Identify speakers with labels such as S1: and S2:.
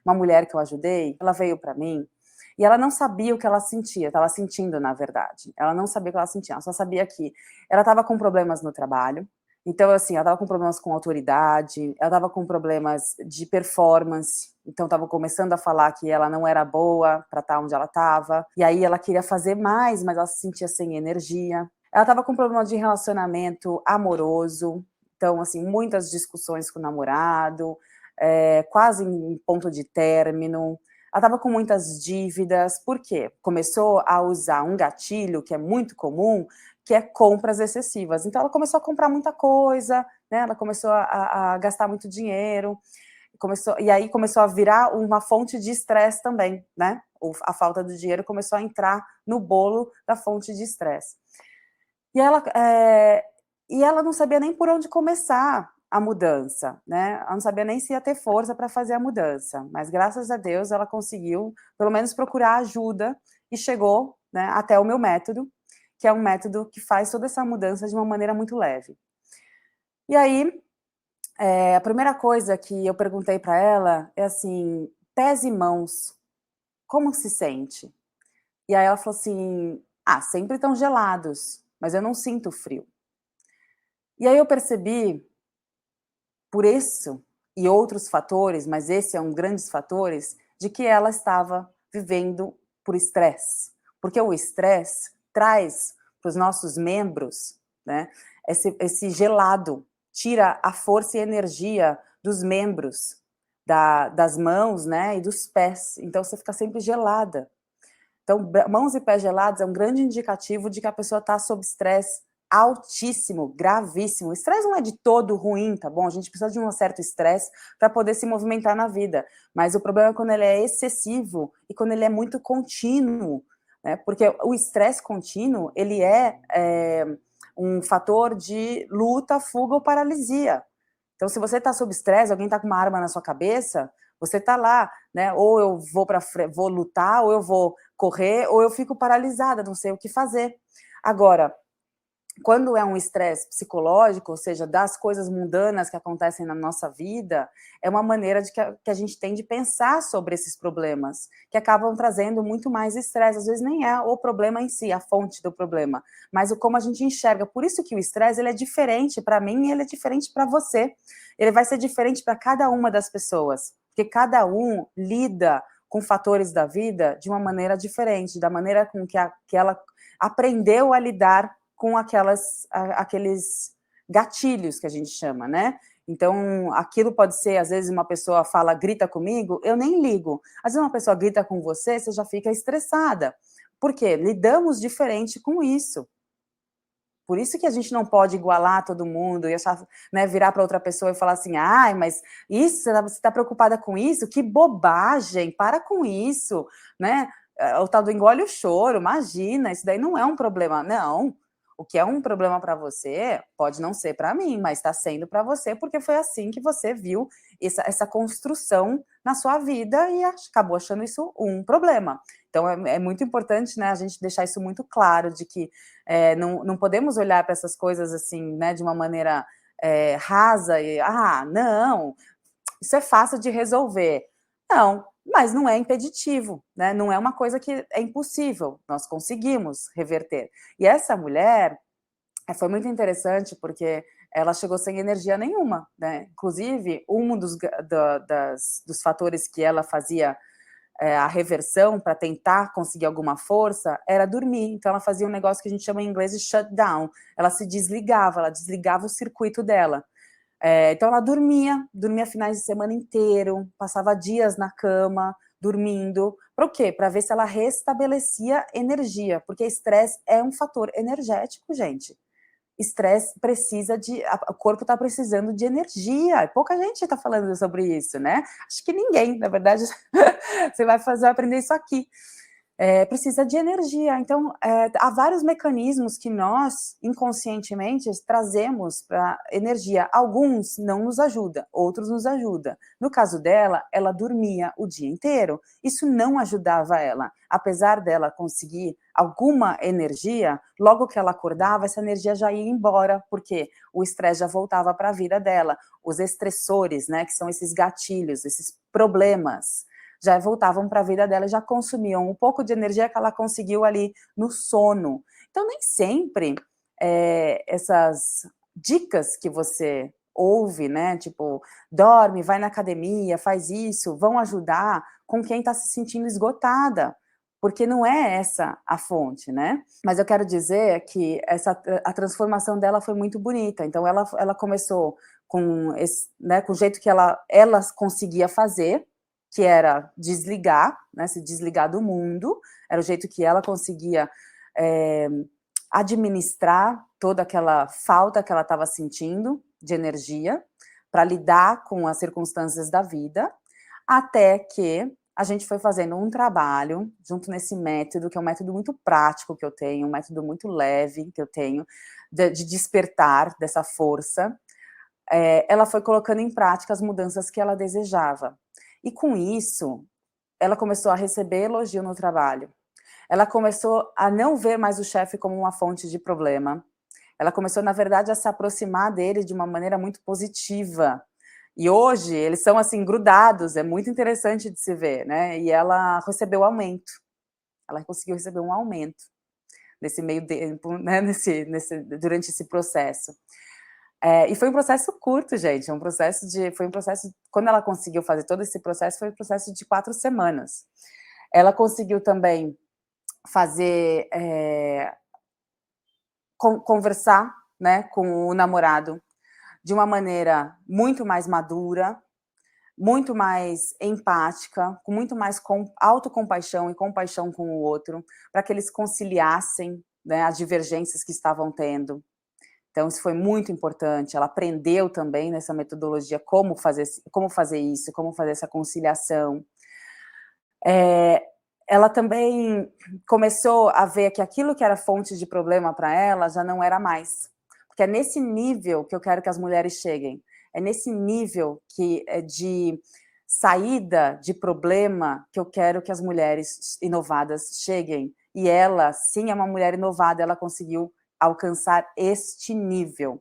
S1: uma mulher que eu ajudei, ela veio para mim, e ela não sabia o que ela sentia, estava sentindo, na verdade. Ela não sabia o que ela sentia, ela só sabia que ela estava com problemas no trabalho. Então, assim, ela estava com problemas com autoridade, ela estava com problemas de performance, então estava começando a falar que ela não era boa para estar onde ela estava, e aí ela queria fazer mais, mas ela se sentia sem energia. Ela estava com problema de relacionamento amoroso, então, assim, muitas discussões com o namorado, quase em ponto de término. Ela estava com muitas dívidas, por quê? Começou a usar um gatilho que é muito comum, que é compras excessivas. Então, ela começou a comprar muita coisa, né? Ela começou a gastar muito dinheiro, e aí começou a virar uma fonte de estresse também, né? A falta do dinheiro começou a entrar no bolo da fonte de estresse. E ela não sabia nem por onde começar a mudança, né? Ela não sabia nem se ia ter força para fazer a mudança, mas graças a Deus ela conseguiu, pelo menos, procurar ajuda e chegou, né, até o meu método, que é um método que faz toda essa mudança de uma maneira muito leve. E aí, a primeira coisa que eu perguntei para ela é assim: pés e mãos, como se sente? E aí ela falou assim: sempre estão gelados, mas eu não sinto frio. E aí eu percebi, por isso e outros fatores, mas esse é um grandes fatores, de que ela estava vivendo por estresse. Porque o estresse traz para os nossos membros, né, esse gelado, tira a força e energia dos membros, das mãos, né, e dos pés. Então você fica sempre gelada. Então, mãos e pés gelados é um grande indicativo de que a pessoa está sob estresse altíssimo, gravíssimo. O estresse não é de todo ruim, tá bom? A gente precisa de um certo estresse para poder se movimentar na vida. Mas o problema é quando ele é excessivo e quando ele é muito contínuo, né? Porque o estresse contínuo, ele é um fator de luta, fuga ou paralisia. Então, se você está sob estresse, alguém está com uma arma na sua cabeça, você está lá, né? Ou eu vou lutar, ou eu vou correr, ou eu fico paralisada, não sei o que fazer. Agora, quando é um estresse psicológico, ou seja, das coisas mundanas que acontecem na nossa vida, é uma maneira que a gente tem de pensar sobre esses problemas, que acabam trazendo muito mais estresse. Às vezes nem é o problema em si, a fonte do problema, mas o como a gente enxerga. Por isso que o estresse, ele é diferente para mim e ele é diferente para você. Ele vai ser diferente para cada uma das pessoas, porque cada um lida com fatores da vida de uma maneira diferente, da maneira com que ela aprendeu a lidar com aqueles gatilhos que a gente chama, né? Então, aquilo pode ser, às vezes uma pessoa fala, grita comigo, eu nem ligo. Às vezes uma pessoa grita com você, você já fica estressada. Por quê? Lidamos diferente com isso. Por isso que a gente não pode igualar todo mundo e achar, né, virar para outra pessoa e falar assim, mas isso, você está preocupada com isso? Que bobagem, para com isso, né? O tal do engole o choro, imagina, isso daí não é um problema, não. O que é um problema para você pode não ser para mim, mas está sendo para você porque foi assim que você viu essa construção na sua vida e acabou achando isso um problema. Então é muito importante, né, a gente deixar isso muito claro de que não podemos olhar para essas coisas assim, né, de uma maneira rasa e não, isso é fácil de resolver. Não, mas não é impeditivo, né? Não é uma coisa que é impossível, nós conseguimos reverter. E essa mulher foi muito interessante porque ela chegou sem energia nenhuma, né? Inclusive, um dos fatores que ela fazia a reversão para tentar conseguir alguma força era dormir. Então ela fazia um negócio que a gente chama em inglês de shutdown. Ela se desligava, ela desligava o circuito dela. Então ela dormia finais de semana inteiro, passava dias na cama, dormindo. Para o quê? Para ver se ela restabelecia energia, porque estresse é um fator energético, gente. Estresse precisa o corpo está precisando de energia, pouca gente está falando sobre isso, né? Acho que ninguém, na verdade, você vai aprender isso aqui. Precisa de energia, então há vários mecanismos que nós, inconscientemente, trazemos para energia. Alguns não nos ajudam, outros nos ajudam. No caso dela, ela dormia o dia inteiro, isso não ajudava ela. Apesar dela conseguir alguma energia, logo que ela acordava, essa energia já ia embora, porque o estresse já voltava para a vida dela. Os estressores, né, que são esses gatilhos, esses problemas, já voltavam para a vida dela e já consumiam um pouco de energia que ela conseguiu ali no sono. Então, nem sempre essas dicas que você ouve, né, tipo, dorme, vai na academia, faz isso, vão ajudar com quem está se sentindo esgotada, porque não é essa a fonte, né? Mas eu quero dizer que a transformação dela foi muito bonita. Então, ela começou com com o jeito que ela conseguia fazer, que era desligar, né, se desligar do mundo, era o jeito que ela conseguia administrar toda aquela falta que ela estava sentindo de energia, para lidar com as circunstâncias da vida, até que a gente foi fazendo um trabalho junto nesse método, que é um método muito prático que eu tenho, um método muito leve que eu tenho, de despertar dessa força. Ela foi colocando em prática as mudanças que ela desejava. E com isso, ela começou a receber elogio no trabalho. Ela começou a não ver mais o chefe como uma fonte de problema. Ela começou, na verdade, a se aproximar dele de uma maneira muito positiva. E hoje, eles são, assim, grudados, é muito interessante de se ver, né? E ela recebeu aumento. Ela conseguiu receber um aumento nesse meio tempo, né? Durante esse processo. E foi um processo curto, gente, foi um processo, quando ela conseguiu fazer todo esse processo, foi um processo de 4 semanas. Ela conseguiu também fazer, conversar, né, com o namorado de uma maneira muito mais madura, muito mais empática, com muito mais autocompaixão e compaixão com o outro, para que eles conciliassem, né, as divergências que estavam tendo. Então, isso foi muito importante. Ela aprendeu também nessa metodologia como fazer isso, como fazer essa conciliação. Ela também começou a ver que aquilo que era fonte de problema para ela já não era mais. Porque é nesse nível que eu quero que as mulheres cheguem. É nesse nível de saída de problema que eu quero que as mulheres inovadas cheguem. E ela, sim, é uma mulher inovada, ela conseguiu alcançar este nível.